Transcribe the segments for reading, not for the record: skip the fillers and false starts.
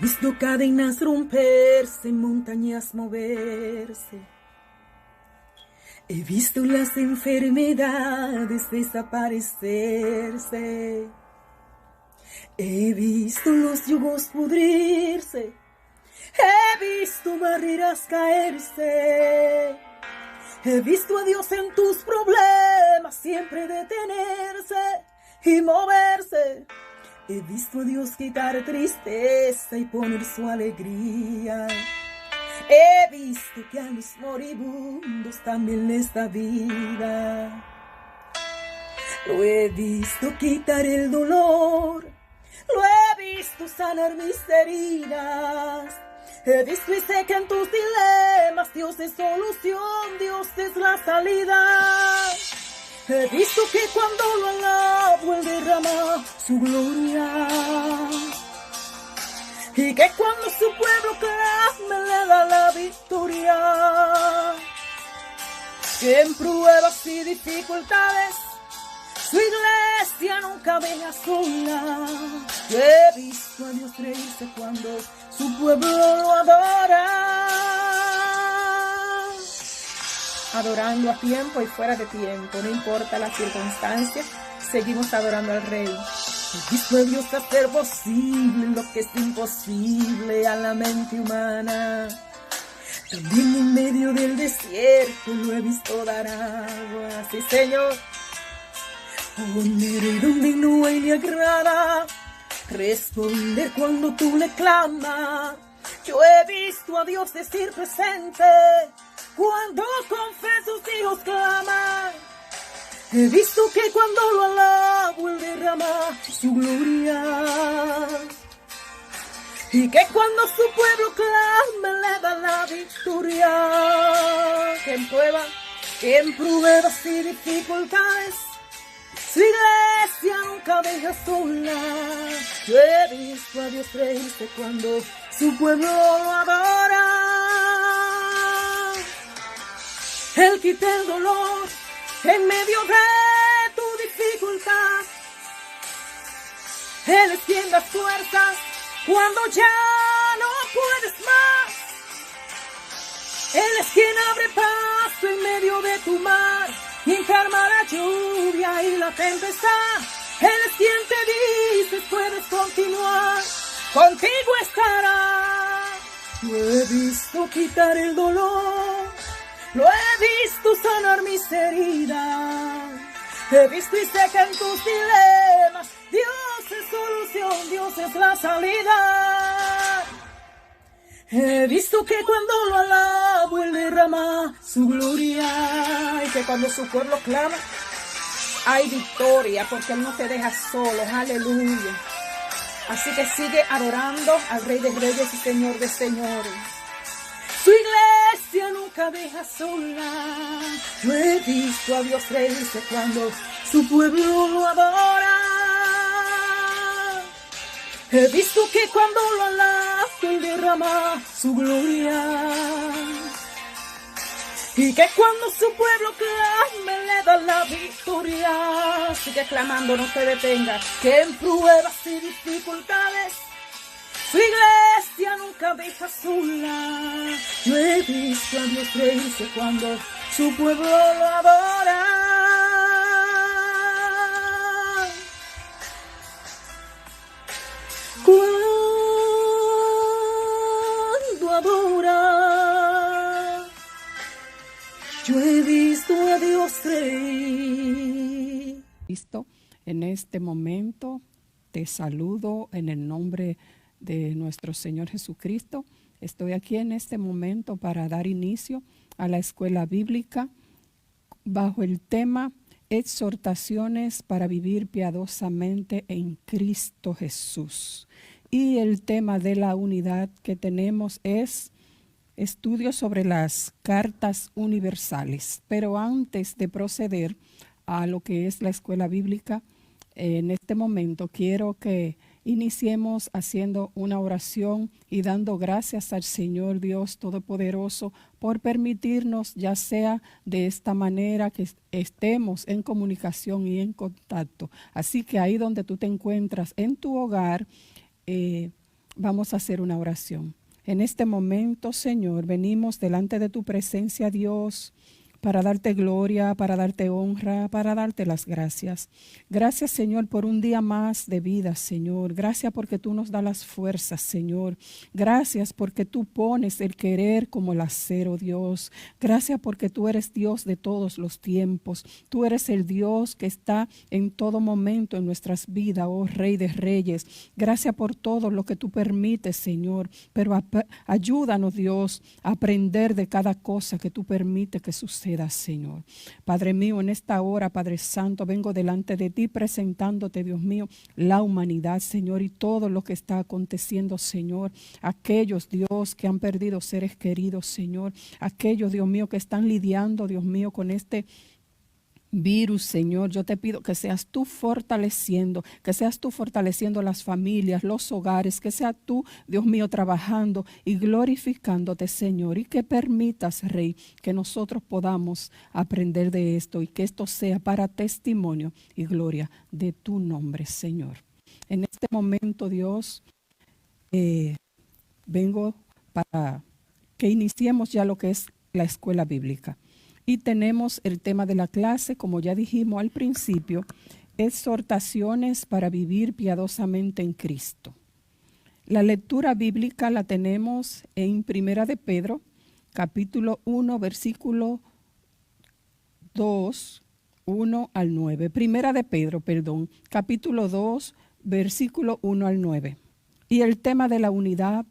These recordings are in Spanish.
visto cadenas romperse, montañas moverse. He visto las enfermedades desaparecerse. He visto los yugos pudrirse. He visto barreras caerse. He visto a Dios en tus problemas siempre detenerse y moverse. He visto a Dios quitar tristeza y poner su alegría. He visto que a los moribundos también les da vida. Lo he visto quitar el dolor. Lo he visto sanar mis heridas. He visto y sé que en tus dilemas Dios es solución, Dios es la salida. He visto que cuando lo alabo Él derrama su gloria. Y que cuando su pueblo clama le da la victoria. Que en pruebas y dificultades su iglesia nunca deja sola. Yo he visto a Dios reírse cuando su pueblo lo adora. Adorando a tiempo y fuera de tiempo, no importa las circunstancias, seguimos adorando al Rey. He visto a Dios hacer posible lo que es imposible a la mente humana. También en medio del desierto lo he visto dar agua. Sí, Señor. Poner donde no hay le agrada, responder cuando tú le clamas. Yo he visto a Dios decir presente cuando con fe sus hijos claman. He visto que cuando lo alabo Él derrama su gloria. Y que cuando su pueblo clama le da la victoria. Que en pruebas y dificultades su iglesia nunca deja sola. Yo he visto a Dios reírse cuando su pueblo lo adora. Él quita el dolor en medio de tu dificultad. Él es quien da fuerzas cuando ya no puedes más. Él es quien abre paso en medio de tu mar y calma la lluvia y la tempestad. Él es quien te dice puedes continuar, contigo estará. Lo he visto quitar el dolor, lo he visto sanar mis heridas. He visto y sé que en tus dilemas Dios es solución, Dios es la salida. He visto que cuando lo alabo Él derrama su gloria. Y que cuando su pueblo clama hay victoria, porque Él no te deja solo. Aleluya. Así que sigue adorando al Rey de Reyes y Señor de Señores. Su iglesia nunca deja sola. Yo he visto a Dios reírse cuando su pueblo lo adora. He visto que cuando lo alabo Él derrama su gloria. Y que cuando su pueblo clame le da la victoria. Sigue clamando, no te detengas. Que en pruebas y dificultades su iglesia nunca deja sola. Yo he visto a Dios reírse cuando su pueblo lo adora. Cuando adora, yo he visto a Dios reír. Cristo, en este momento te saludo en el nombre de nuestro Señor Jesucristo. Estoy aquí en este momento para dar inicio a la escuela bíblica bajo el tema Exhortaciones para vivir piadosamente en Cristo Jesús. Y el tema de la unidad que tenemos es estudios sobre las cartas universales. Pero antes de proceder a lo que es la escuela bíblica, en este momento quiero que iniciemos haciendo una oración y dando gracias al Señor Dios Todopoderoso por permitirnos, ya sea de esta manera, que estemos en comunicación y en contacto. Así que ahí donde tú te encuentras, en tu hogar, Vamos a hacer una oración. En este momento, Señor, venimos delante de tu presencia, Dios, para darte gloria, para darte honra, para darte las gracias. Gracias, Señor, por un día más de vida, Señor. Gracias porque tú nos das las fuerzas, Señor. Gracias porque tú pones el querer como el acero, Dios. Gracias porque tú eres Dios de todos los tiempos. Tú eres el Dios que está en todo momento en nuestras vidas, oh Rey de Reyes. Gracias por todo lo que tú permites, Señor. Pero ayúdanos, Dios, a aprender de cada cosa que tú permites que suceda, Señor. Padre mío, en esta hora, Padre Santo, vengo delante de ti presentándote, Dios mío, la humanidad, Señor, y todo lo que está aconteciendo, Señor. Aquellos, Dios, que han perdido seres queridos, Señor. Aquellos, Dios mío, que están lidiando, Dios mío, con este virus, Señor. Yo te pido que seas tú fortaleciendo las familias, los hogares, que seas tú, Dios mío, trabajando y glorificándote, Señor, y que permitas, Rey, que nosotros podamos aprender de esto y que esto sea para testimonio y gloria de tu nombre, Señor. En este momento, Dios, vengo para que iniciemos ya lo que es la escuela bíblica. Y tenemos el tema de la clase, como ya dijimos al principio, exhortaciones para vivir piadosamente en Cristo. La lectura bíblica la tenemos en Primera de Pedro, capítulo 1, versículo 2, 1 al 9. Primera de Pedro, capítulo 2, versículo 1 al 9. Y el tema de la unidad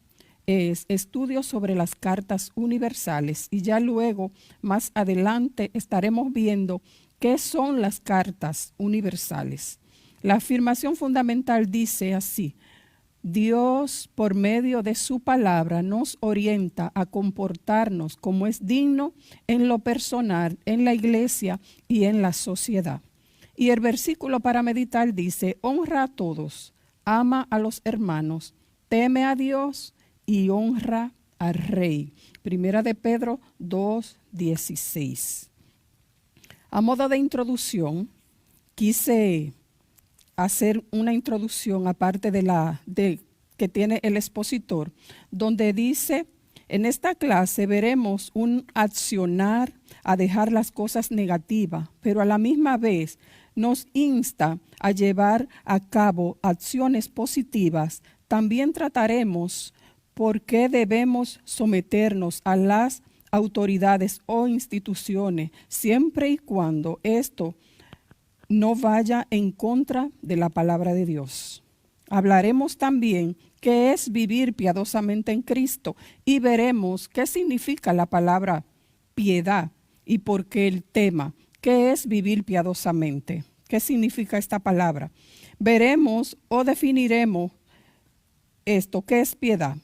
es estudios sobre las cartas universales, y ya luego, más adelante, estaremos viendo qué son las cartas universales. La afirmación fundamental dice así: Dios, por medio de su palabra, nos orienta a comportarnos como es digno en lo personal, en la iglesia y en la sociedad. Y el versículo para meditar dice: honra a todos, ama a los hermanos, teme a Dios y honra al Rey. Primera de Pedro 2:16. A modo de introducción, quise hacer una introducción aparte de que tiene el expositor, donde dice: en esta clase veremos un accionar a dejar las cosas negativas, pero a la misma vez nos insta a llevar a cabo acciones positivas. También trataremos por qué debemos someternos a las autoridades o instituciones, siempre y cuando esto no vaya en contra de la palabra de Dios. Hablaremos también qué es vivir piadosamente en Cristo y veremos qué significa la palabra piedad y por qué el tema, qué es vivir piadosamente, qué significa esta palabra. Veremos o definiremos esto, qué es piedad.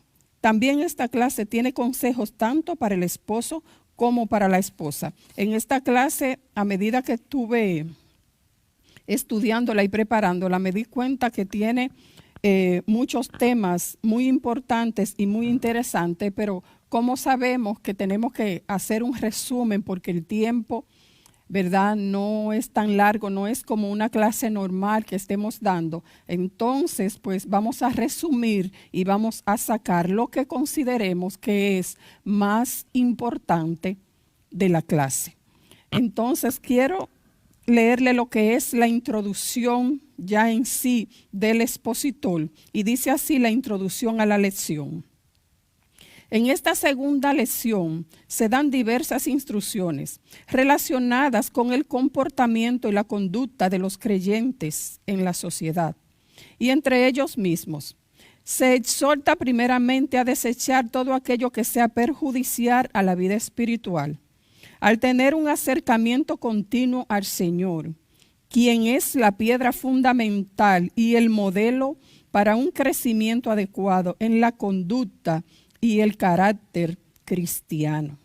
También esta clase tiene consejos tanto para el esposo como para la esposa. En esta clase, a medida que estuve estudiándola y preparándola, me di cuenta que tiene muchos temas muy importantes y muy interesantes, pero como sabemos que tenemos que hacer un resumen porque el tiempo, ¿verdad?, no es tan largo, no es como una clase normal que estemos dando. Entonces, pues vamos a resumir y vamos a sacar lo que consideremos que es más importante de la clase. Entonces, quiero leerle lo que es la introducción ya en sí del expositor. Y dice así la introducción a la lección. En esta segunda lección se dan diversas instrucciones relacionadas con el comportamiento y la conducta de los creyentes en la sociedad y entre ellos mismos. Se exhorta primeramente a desechar todo aquello que sea perjudicial a la vida espiritual, al tener un acercamiento continuo al Señor, quien es la piedra fundamental y el modelo para un crecimiento adecuado en la conducta y el carácter cristiano.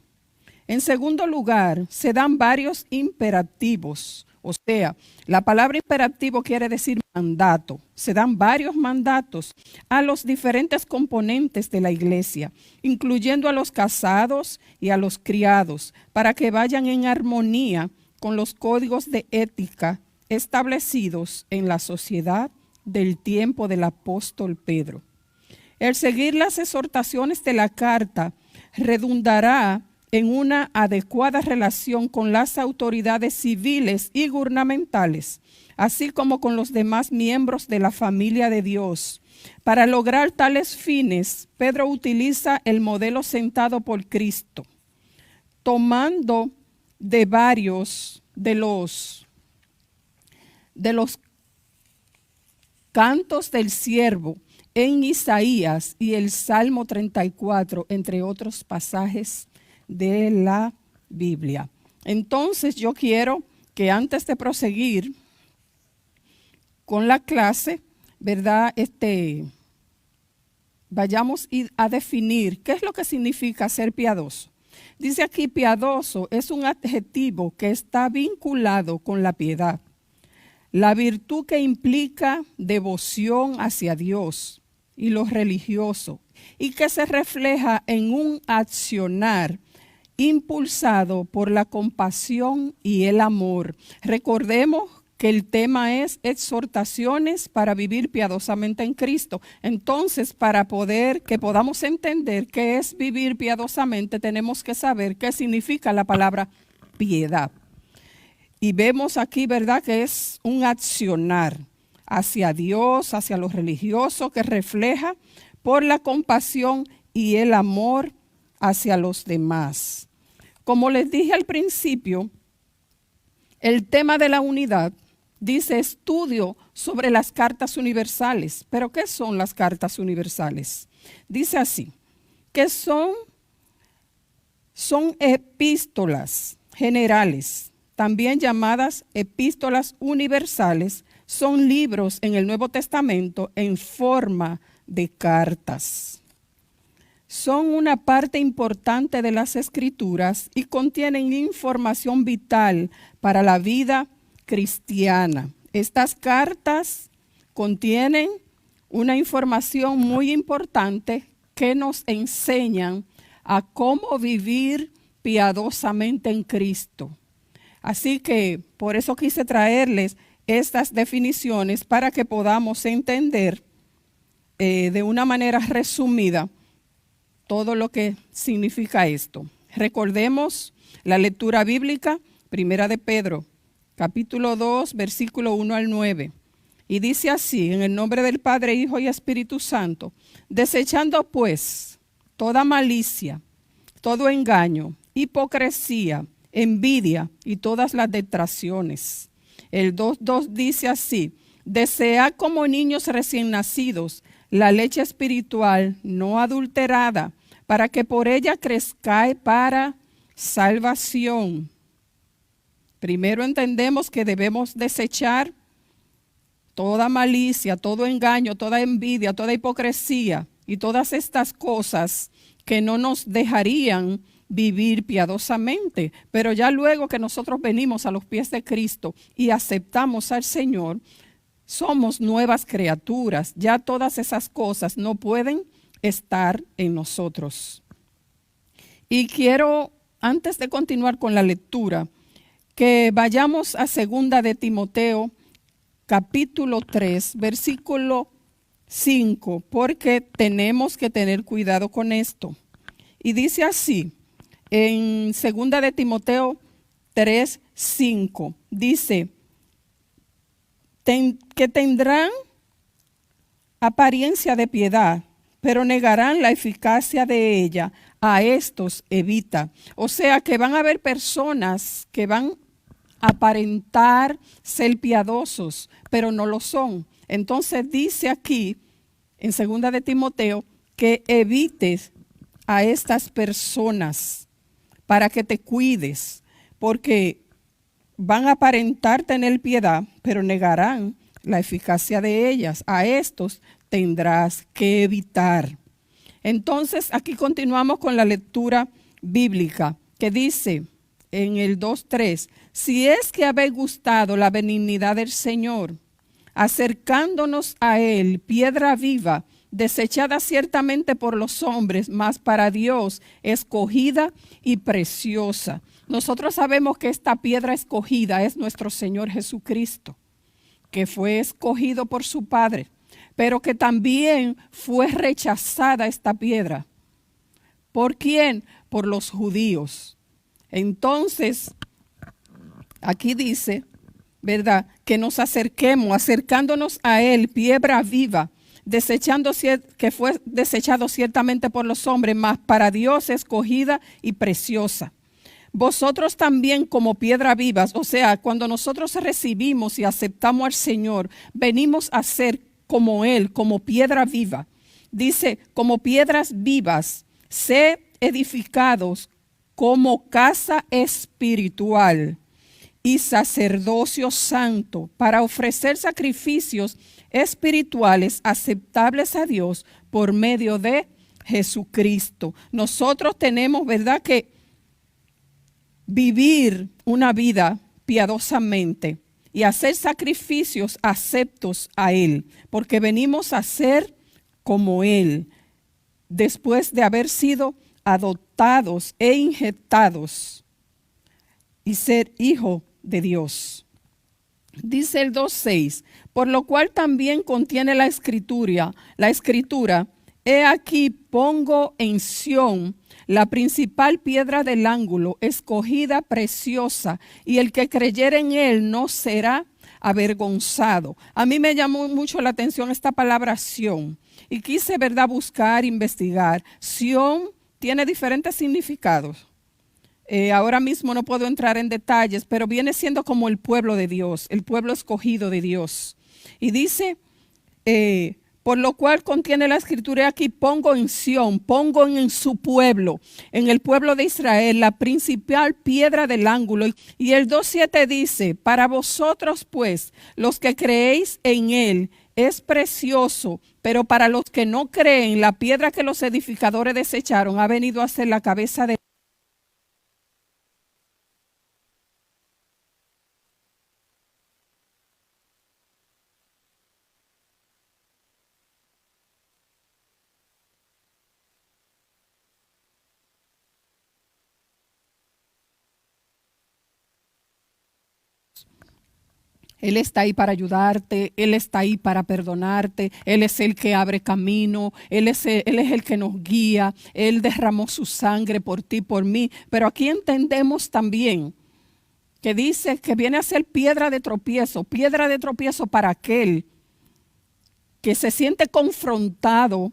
En segundo lugar, se dan varios imperativos, o sea, la palabra imperativo quiere decir mandato. Se dan varios mandatos a los diferentes componentes de la iglesia, incluyendo a los casados y a los criados, para que vayan en armonía con los códigos de ética establecidos en la sociedad del tiempo del apóstol Pedro. El seguir las exhortaciones de la carta redundará en una adecuada relación con las autoridades civiles y gubernamentales, así como con los demás miembros de la familia de Dios. Para lograr tales fines, Pedro utiliza el modelo sentado por Cristo, tomando de varios de los cantos del siervo en Isaías y el Salmo 34, entre otros pasajes de la Biblia. Entonces yo quiero que antes de proseguir con la clase, ¿verdad? Vayamos a definir qué es lo que significa ser piadoso. Dice aquí, piadoso es un adjetivo que está vinculado con la piedad, la virtud que implica devoción hacia Dios y lo religioso, y que se refleja en un accionar impulsado por la compasión y el amor. Recordemos que el tema es exhortaciones para vivir piadosamente en Cristo. Entonces, para que podamos entender qué es vivir piadosamente, tenemos que saber qué significa la palabra piedad. Y vemos aquí, ¿verdad?, que es un accionar hacia Dios, hacia lo religioso, que refleja por la compasión y el amor hacia los demás. Como les dije al principio, el tema de la unidad dice estudio sobre las cartas universales. ¿Pero qué son las cartas universales? Dice así, que son epístolas generales, también llamadas epístolas universales. Son libros en el Nuevo Testamento en forma de cartas. Son una parte importante de las Escrituras y contienen información vital para la vida cristiana. Estas cartas contienen una información muy importante que nos enseñan a cómo vivir piadosamente en Cristo. Así que por eso quise traerles estas definiciones para que podamos entender de una manera resumida todo lo que significa esto. Recordemos la lectura bíblica, Primera de Pedro, capítulo 2, versículo 1 al 9. Y dice así, en el nombre del Padre, Hijo y Espíritu Santo, desechando pues toda malicia, todo engaño, hipocresía, envidia y todas las detracciones. El 2.2 dice así, desead como niños recién nacidos la leche espiritual no adulterada, para que por ella crezcáis para salvación. Primero entendemos que debemos desechar toda malicia, todo engaño, toda envidia, toda hipocresía y todas estas cosas que no nos dejarían vivir piadosamente. Pero ya luego que nosotros venimos a los pies de Cristo y aceptamos al Señor, somos nuevas criaturas. Ya todas esas cosas no pueden estar en nosotros. Y quiero, antes de continuar con la lectura, que vayamos a 2 de Timoteo, capítulo 3, versículo 5, porque tenemos que tener cuidado con esto. Y dice así, en 2 de Timoteo 3, 5, dice, que tendrán apariencia de piedad, pero negarán la eficacia de ella. A estos evita. O sea que van a haber personas que van a aparentar ser piadosos, pero no lo son. Entonces dice aquí, en 2 de Timoteo, que evites a estas personas para que te cuides, porque van a aparentar tener piedad, pero negarán la eficacia de ellas. A estos tendrás que evitar. Entonces, aquí continuamos con la lectura bíblica, que dice en el 2.3, si es que habéis gustado la benignidad del Señor, acercándonos a Él, piedra viva, desechada ciertamente por los hombres, mas para Dios escogida y preciosa. Nosotros sabemos que esta piedra escogida es nuestro Señor Jesucristo, que fue escogido por su Padre. pero que también fue rechazada esta piedra. ¿Por quién? Por los judíos. Entonces, aquí dice, ¿verdad? Que nos acercándonos a él, piedra viva, que fue desechado ciertamente por los hombres, mas para Dios escogida y preciosa. Vosotros también como piedra vivas, o sea, cuando nosotros recibimos y aceptamos al Señor, venimos a ser como Él, como piedra viva. Dice, como piedras vivas, sed edificados como casa espiritual y sacerdocio santo para ofrecer sacrificios espirituales aceptables a Dios por medio de Jesucristo. Nosotros tenemos, ¿verdad?, que vivir una vida piadosamente y hacer sacrificios aceptos a Él, porque venimos a ser como Él, después de haber sido adoptados e inyectados y ser hijo de Dios. Dice el 2:6, por lo cual también contiene la escritura, he aquí pongo en Sión la principal piedra del ángulo, escogida, preciosa, y el que creyere en él no será avergonzado. A mí me llamó mucho la atención esta palabra Sión, y quise, ¿verdad?, buscar, investigar. Sión tiene diferentes significados. Ahora mismo no puedo entrar en detalles, pero viene siendo como el pueblo de Dios, el pueblo escogido de Dios. Y dice, por lo cual contiene la escritura, aquí pongo en Sión, pongo en su pueblo, en el pueblo de Israel, la principal piedra del ángulo. Y el 2:7 dice, para vosotros pues, los que creéis en él, es precioso, pero para los que no creen, la piedra que los edificadores desecharon ha venido a ser la cabeza de Él está ahí para ayudarte, Él está ahí para perdonarte, Él es el que abre camino, Él es el que nos guía, Él derramó su sangre por ti, por mí. Pero aquí entendemos también que dice que viene a ser piedra de tropiezo para aquel que se siente confrontado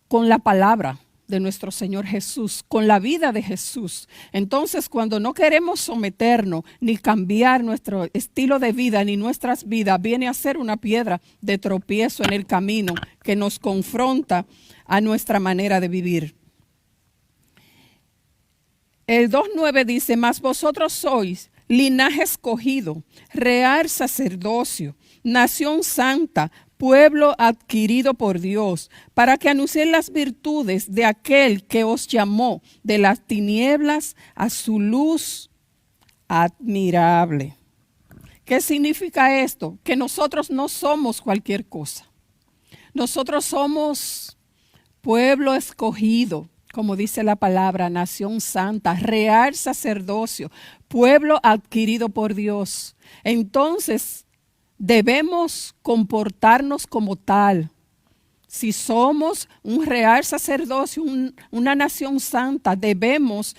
con la palabra de nuestro Señor Jesús, con la vida de Jesús. Entonces, cuando no queremos someternos ni cambiar nuestro estilo de vida ni nuestras vidas, viene a ser una piedra de tropiezo en el camino que nos confronta a nuestra manera de vivir. El 2:9 dice, mas vosotros sois linaje escogido, real sacerdocio, nación santa, pueblo adquirido por Dios, para que anuncien las virtudes de aquel que os llamó de las tinieblas a su luz admirable. ¿Qué significa esto? Que nosotros no somos cualquier cosa. Nosotros somos pueblo escogido, como dice la palabra, nación santa, real sacerdocio, pueblo adquirido por Dios. Entonces, debemos comportarnos como tal. Si somos un real sacerdocio, una nación santa, debemos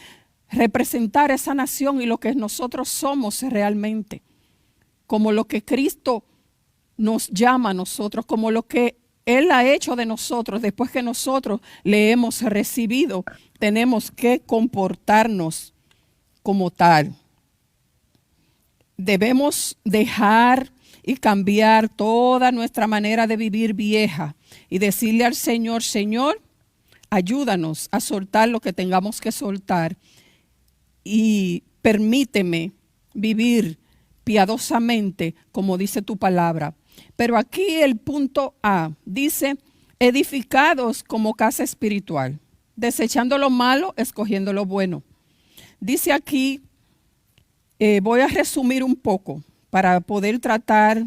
representar esa nación y lo que nosotros somos realmente, como lo que Cristo nos llama a nosotros, como lo que Él ha hecho de nosotros. Después que nosotros le hemos recibido, tenemos que comportarnos como tal. Debemos dejar y cambiar toda nuestra manera de vivir vieja y decirle al Señor, Señor, ayúdanos a soltar lo que tengamos que soltar y permíteme vivir piadosamente como dice tu palabra. Pero aquí el punto A dice, edificados como casa espiritual, desechando lo malo, escogiendo lo bueno. Dice aquí, voy a resumir un poco para poder tratar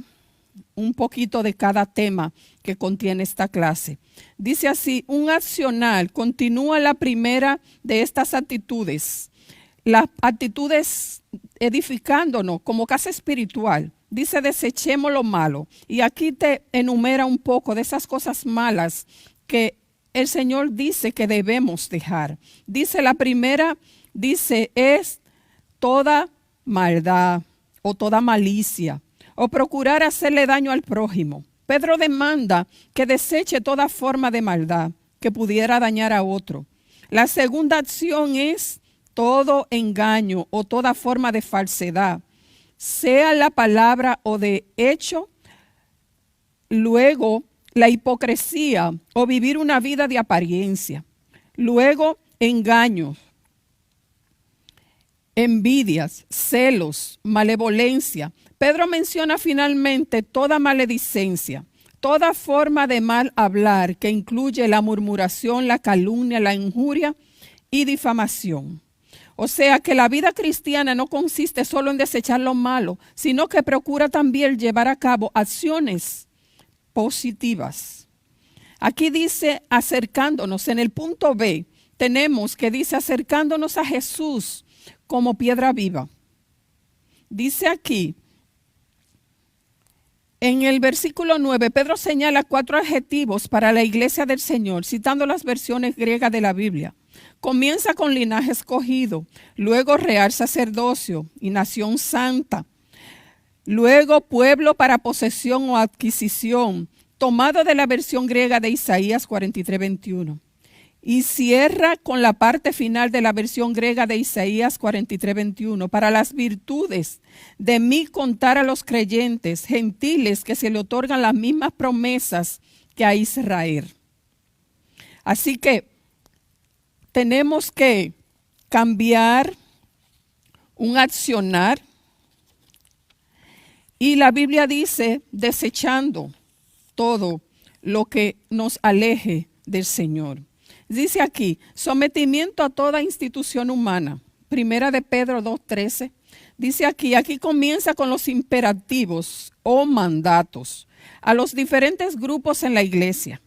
un poquito de cada tema que contiene esta clase. Dice así, un accional continúa la primera de estas actitudes. Las actitudes edificándonos como casa espiritual, dice desechemos lo malo. Y aquí te enumera un poco de esas cosas malas que el Señor dice que debemos dejar. Dice la primera, dice es toda maldad o toda malicia o procurar hacerle daño al prójimo. Pedro demanda que deseche toda forma de maldad que pudiera dañar a otro. La segunda acción es todo engaño o toda forma de falsedad, sea la palabra o de hecho. Luego, la hipocresía o vivir una vida de apariencia. Luego, engaños, envidias, celos, malevolencia. Pedro menciona finalmente toda maledicencia, toda forma de mal hablar que incluye la murmuración, la calumnia, la injuria y difamación. O sea que la vida cristiana no consiste solo en desechar lo malo, sino que procura también llevar a cabo acciones positivas. Aquí dice acercándonos, en el punto B, tenemos que dice acercándonos a Jesús como piedra viva. Dice aquí, en el versículo 9, Pedro señala 4 adjetivos para la iglesia del Señor, citando las versiones griegas de la Biblia. Comienza con linaje escogido, luego real sacerdocio y nación santa, luego pueblo para posesión o adquisición, tomado de la versión griega de Isaías 43:21. Y cierra con la parte final de la versión griega de Isaías 43:21, para las virtudes de mí contar a los creyentes gentiles que se le otorgan las mismas promesas que a Israel. Así que tenemos que cambiar un accionar y la Biblia dice desechando todo lo que nos aleje del Señor. Dice aquí, sometimiento a toda institución humana. Primera de Pedro 2:13. Dice aquí comienza con los imperativos o mandatos a los diferentes grupos en la iglesia.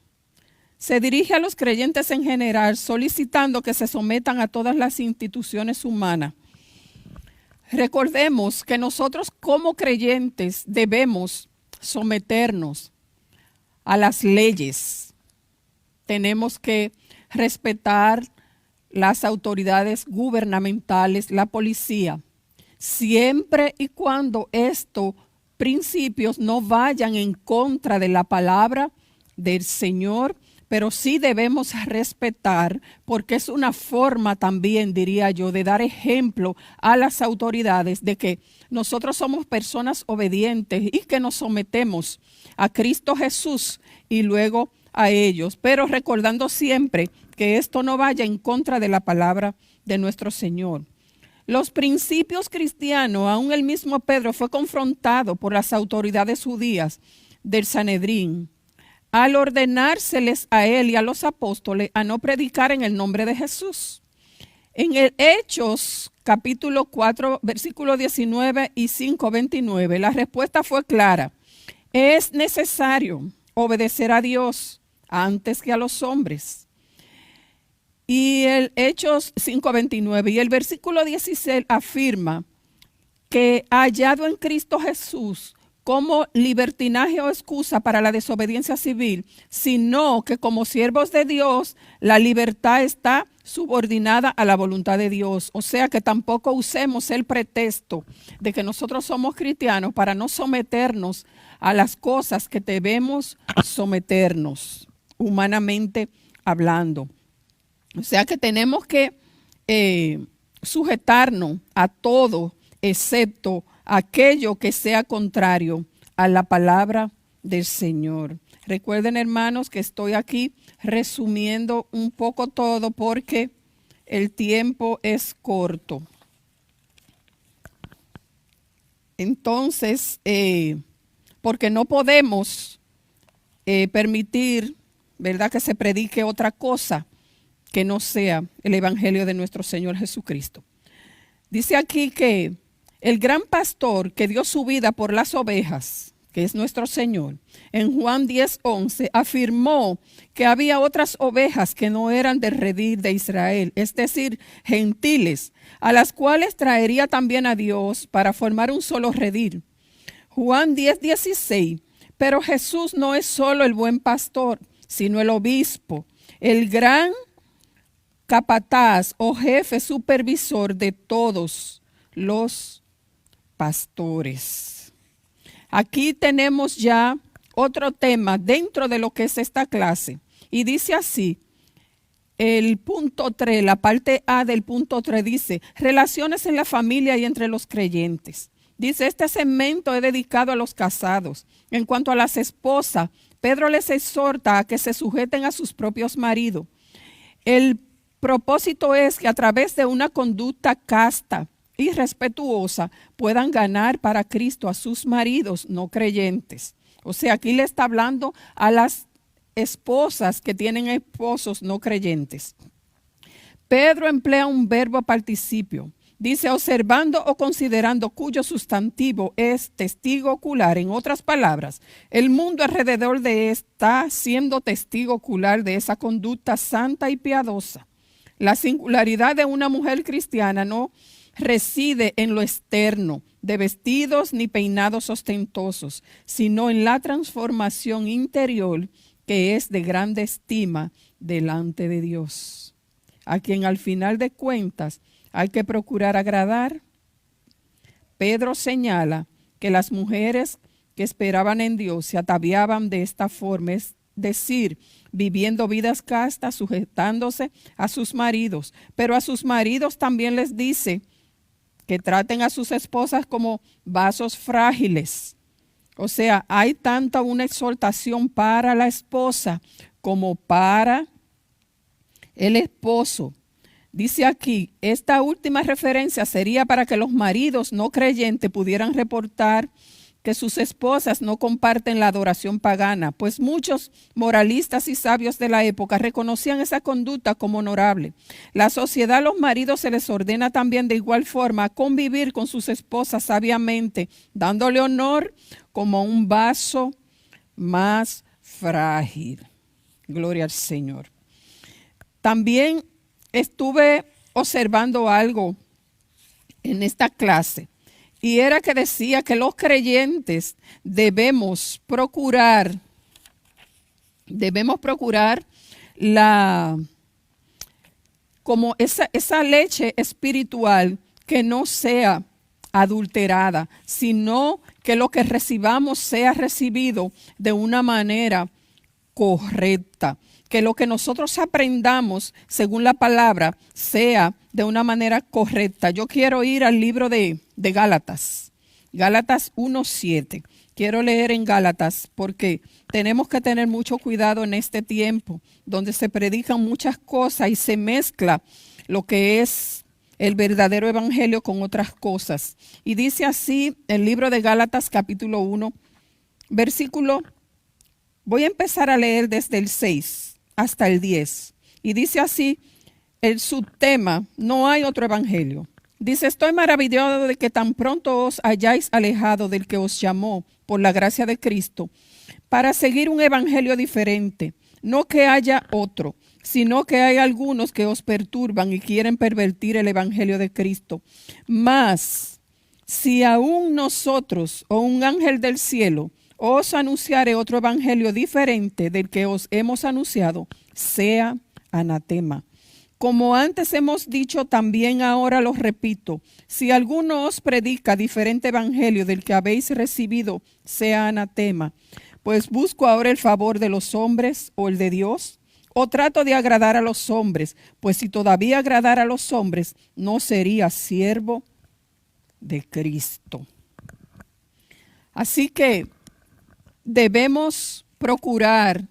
Se dirige a los creyentes en general solicitando que se sometan a todas las instituciones humanas. Recordemos que nosotros como creyentes debemos someternos a las leyes. Tenemos que respetar las autoridades gubernamentales, la policía, siempre y cuando estos principios no vayan en contra de la palabra del Señor, pero sí debemos respetar, porque es una forma también, diría yo, de dar ejemplo a las autoridades de que nosotros somos personas obedientes y que nos sometemos a Cristo Jesús y luego a ellos, pero recordando siempre que esto no vaya en contra de la palabra de nuestro Señor. Los principios cristianos, aún el mismo Pedro fue confrontado por las autoridades judías del Sanedrín al ordenárseles a él y a los apóstoles a no predicar en el nombre de Jesús. En el Hechos capítulo 4, versículo 19 y 5:29, la respuesta fue clara. Es necesario obedecer a Dios antes que a los hombres. Y el Hechos 5:29 y el versículo 16 afirma que hallado en Cristo Jesús como libertinaje o excusa para la desobediencia civil, sino que como siervos de Dios, la libertad está subordinada a la voluntad de Dios. O sea que tampoco usemos el pretexto de que nosotros somos cristianos para no someternos a las cosas que debemos someternos, humanamente hablando. O sea que tenemos que sujetarnos a todo excepto aquello que sea contrario a la palabra del Señor. Recuerden, hermanos, que estoy aquí resumiendo un poco todo porque el tiempo es corto. Entonces, porque no podemos permitir, ¿verdad?, que se predique otra cosa que no sea el evangelio de nuestro Señor Jesucristo. Dice aquí que el gran pastor que dio su vida por las ovejas, que es nuestro Señor, en Juan 10:11, afirmó que había otras ovejas que no eran del redil de Israel, es decir, gentiles, a las cuales traería también a Dios para formar un solo redil. Juan 10:16. Pero Jesús no es solo el buen pastor, sino el obispo, el gran capataz o jefe supervisor de todos los pastores. Aquí tenemos ya otro tema dentro de lo que es esta clase. Y dice así, el punto 3, la parte A del punto 3 dice, relaciones en la familia y entre los creyentes. Dice, este segmento es dedicado a los casados. En cuanto a las esposas, Pedro les exhorta a que se sujeten a sus propios maridos. El propósito es que a través de una conducta casta y respetuosa puedan ganar para Cristo a sus maridos no creyentes. O sea, aquí le está hablando a las esposas que tienen esposos no creyentes. Pedro emplea un verbo participio. Dice, observando o considerando, cuyo sustantivo es testigo ocular. En otras palabras, el mundo alrededor de está siendo testigo ocular de esa conducta santa y piadosa. La singularidad de una mujer cristiana no reside en lo externo, de vestidos ni peinados ostentosos, sino en la transformación interior que es de grande estima delante de Dios, a quien al final de cuentas hay que procurar agradar. Pedro señala que las mujeres que esperaban en Dios se ataviaban de esta forma, es decir, viviendo vidas castas, sujetándose a sus maridos, pero a sus maridos también les dice que traten a sus esposas como vasos frágiles. O sea, hay tanta una exhortación para la esposa como para el esposo. Dice aquí, esta última referencia sería para que los maridos no creyentes pudieran reportar que sus esposas no comparten la adoración pagana, pues muchos moralistas y sabios de la época reconocían esa conducta como honorable. La sociedad a los maridos se les ordena también de igual forma a convivir con sus esposas sabiamente, dándole honor como un vaso más frágil. Gloria al Señor. También estuve observando algo en esta clase. Y era que decía que los creyentes debemos procurar como esa leche espiritual que no sea adulterada, sino que lo que recibamos sea recibido de una manera correcta. Que lo que nosotros aprendamos según la palabra sea de una manera correcta. Yo quiero ir al libro de Gálatas, Gálatas 1:7. Quiero leer en Gálatas porque tenemos que tener mucho cuidado en este tiempo donde se predican muchas cosas y se mezcla lo que es el verdadero evangelio con otras cosas. Y dice así el libro de Gálatas capítulo 1, versículo, voy a empezar a leer desde el 6 hasta el 10. Y dice así el subtema, no hay otro evangelio. Dice, estoy maravillado de que tan pronto os hayáis alejado del que os llamó por la gracia de Cristo para seguir un evangelio diferente. No que haya otro, sino que hay algunos que os perturban y quieren pervertir el evangelio de Cristo. Mas, si aún nosotros o un ángel del cielo os anunciaré otro evangelio diferente del que os hemos anunciado, sea anatema. Como antes hemos dicho, también ahora lo repito, si alguno os predica diferente evangelio del que habéis recibido, sea anatema. Pues busco ahora el favor de los hombres o el de Dios, o trato de agradar a los hombres, pues si todavía agradara a los hombres, no sería siervo de Cristo. Así que debemos procurar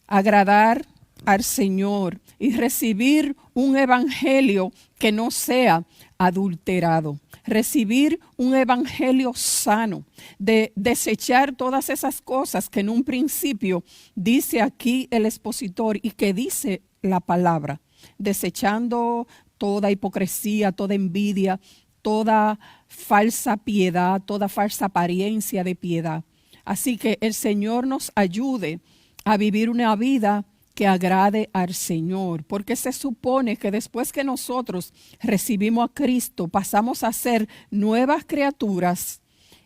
agradar al Señor y recibir un evangelio que no sea adulterado. Recibir un evangelio sano, de desechar todas esas cosas que en un principio dice aquí el expositor y que dice la palabra, desechando toda hipocresía, toda envidia, toda falsa piedad, toda falsa apariencia de piedad. Así que el Señor nos ayude a vivir una vida que agrade al Señor, porque se supone que después que nosotros recibimos a Cristo, pasamos a ser nuevas criaturas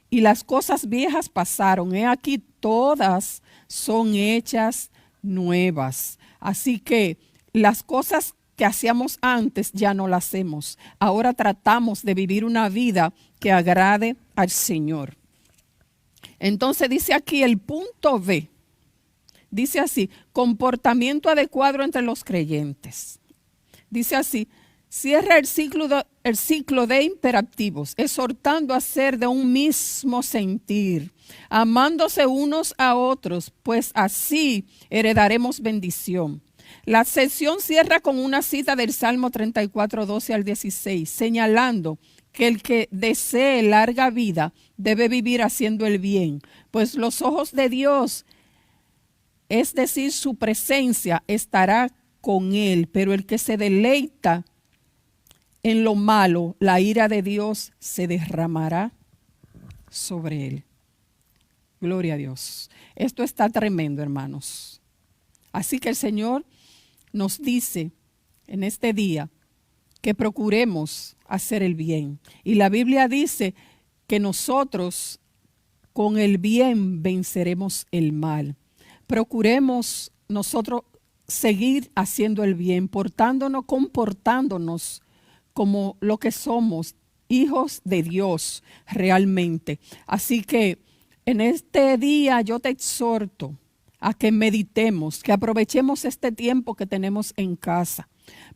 y las cosas viejas pasaron. He aquí, todas son hechas nuevas. Así que las cosas que hacíamos antes ya no las hacemos. Ahora tratamos de vivir una vida que agrade al Señor. Entonces dice aquí el punto B. Dice así, comportamiento adecuado entre los creyentes. Dice así, cierra el ciclo de imperativos, exhortando a ser de un mismo sentir, amándose unos a otros, pues así heredaremos bendición. La sesión cierra con una cita del Salmo 34, 12 al 16, señalando que el que desee larga vida debe vivir haciendo el bien, pues los ojos de Dios, es decir, su presencia, estará con él, pero el que se deleita en lo malo, la ira de Dios se derramará sobre él. Gloria a Dios. Esto está tremendo, hermanos. Así que el Señor nos dice en este día que procuremos hacer el bien. Y la Biblia dice que nosotros con el bien venceremos el mal. Procuremos nosotros seguir haciendo el bien, comportándonos como lo que somos, hijos de Dios realmente. Así que en este día yo te exhorto a que meditemos, que aprovechemos este tiempo que tenemos en casa,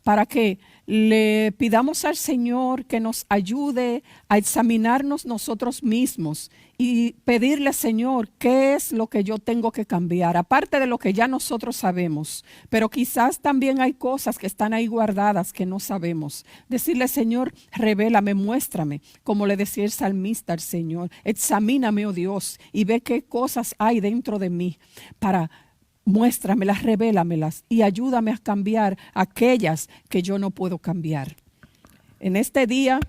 para que le pidamos al Señor que nos ayude a examinarnos nosotros mismos y pedirle, Señor, ¿qué es lo que yo tengo que cambiar? Aparte de lo que ya nosotros sabemos, pero quizás también hay cosas que están ahí guardadas que no sabemos. Decirle, Señor, revélame, muéstrame, como le decía el salmista al Señor, examíname, oh Dios, y ve qué cosas hay dentro de mí para muéstramelas, revélamelas y ayúdame a cambiar aquellas que yo no puedo cambiar. En este día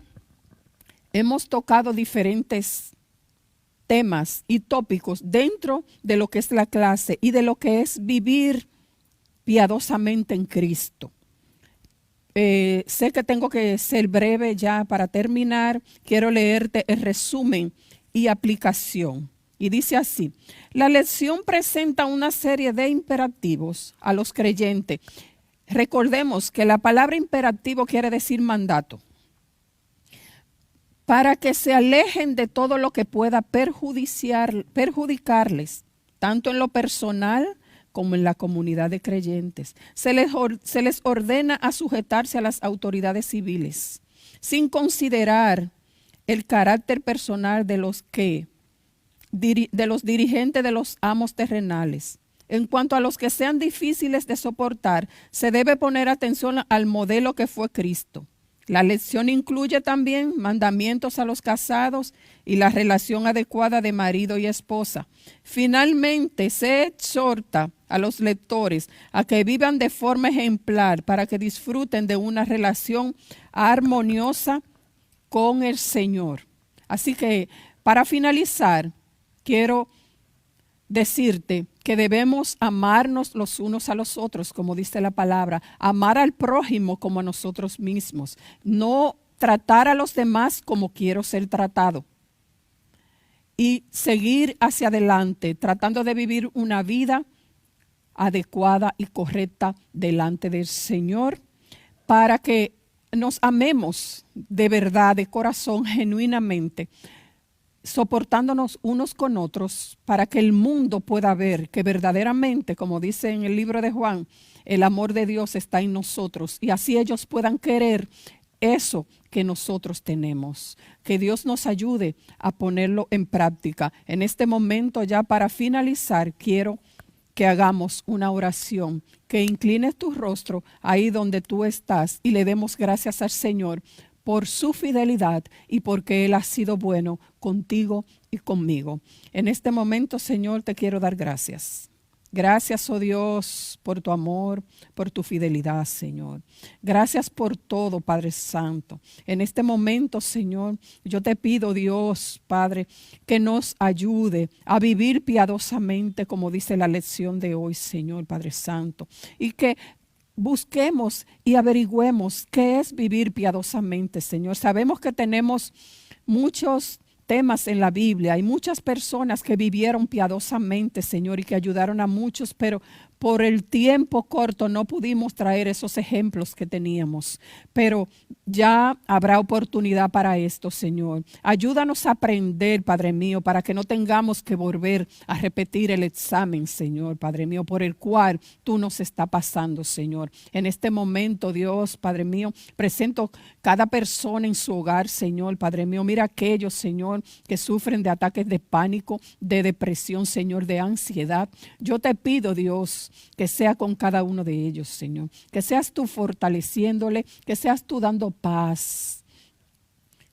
hemos tocado diferentes temas y tópicos dentro de lo que es la clase y de lo que es vivir piadosamente en Cristo. Sé que tengo que ser breve ya para terminar. Quiero leerte el resumen y aplicación. Y dice así, la lección presenta una serie de imperativos a los creyentes. Recordemos que la palabra imperativo quiere decir mandato. Para que se alejen de todo lo que pueda perjudicarles, tanto en lo personal como en la comunidad de creyentes. Se les ordena a sujetarse a las autoridades civiles, sin considerar el carácter personal de los dirigentes de los amos terrenales. En cuanto a los que sean difíciles de soportar, se debe poner atención al modelo que fue Cristo. La lección incluye también mandamientos a los casados y la relación adecuada de marido y esposa. Finalmente, se exhorta a los lectores a que vivan de forma ejemplar para que disfruten de una relación armoniosa con el Señor. Así que, para finalizar, quiero decirte que debemos amarnos los unos a los otros, como dice la palabra, amar al prójimo como a nosotros mismos, no tratar a los demás como quiero ser tratado y seguir hacia adelante tratando de vivir una vida adecuada y correcta delante del Señor para que nos amemos de verdad, de corazón, genuinamente, soportándonos unos con otros para que el mundo pueda ver que verdaderamente, como dice en el libro de Juan, el amor de Dios está en nosotros y así ellos puedan querer eso que nosotros tenemos. Que Dios nos ayude a ponerlo en práctica. En este momento, ya para finalizar, quiero que hagamos una oración, que inclines tu rostro ahí donde tú estás y le demos gracias al Señor por su fidelidad y porque Él ha sido bueno contigo y conmigo. En este momento, Señor, te quiero dar gracias. Gracias, oh Dios, por tu amor, por tu fidelidad, Señor. Gracias por todo, Padre Santo. En este momento, Señor, yo te pido, Dios, Padre, que nos ayude a vivir piadosamente, como dice la lección de hoy, Señor, Padre Santo. Y que busquemos y averigüemos qué es vivir piadosamente, Señor. Sabemos que tenemos muchos temas en la Biblia. Hay muchas personas que vivieron piadosamente, Señor, y que ayudaron a muchos, pero por el tiempo corto no pudimos traer esos ejemplos que teníamos. Pero ya habrá oportunidad para esto, Señor. Ayúdanos a aprender, Padre mío, para que no tengamos que volver a repetir el examen, Señor, Padre mío, por el cual tú nos está pasando, Señor. En este momento, Dios, Padre mío, presento cada persona en su hogar, Señor, Padre mío. Mira aquellos, Señor, que sufren de ataques de pánico, de depresión, Señor, de ansiedad. Yo te pido, Dios, que sea con cada uno de ellos, Señor. Que seas tú fortaleciéndole, que seas tú dando paz.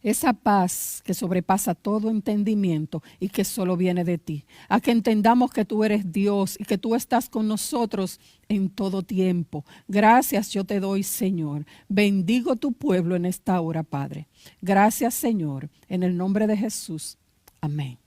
Esa paz que sobrepasa todo entendimiento y que solo viene de ti. A que entendamos que tú eres Dios y que tú estás con nosotros en todo tiempo. Gracias yo te doy, Señor. Bendigo tu pueblo en esta hora, Padre. Gracias, Señor. En el nombre de Jesús. Amén.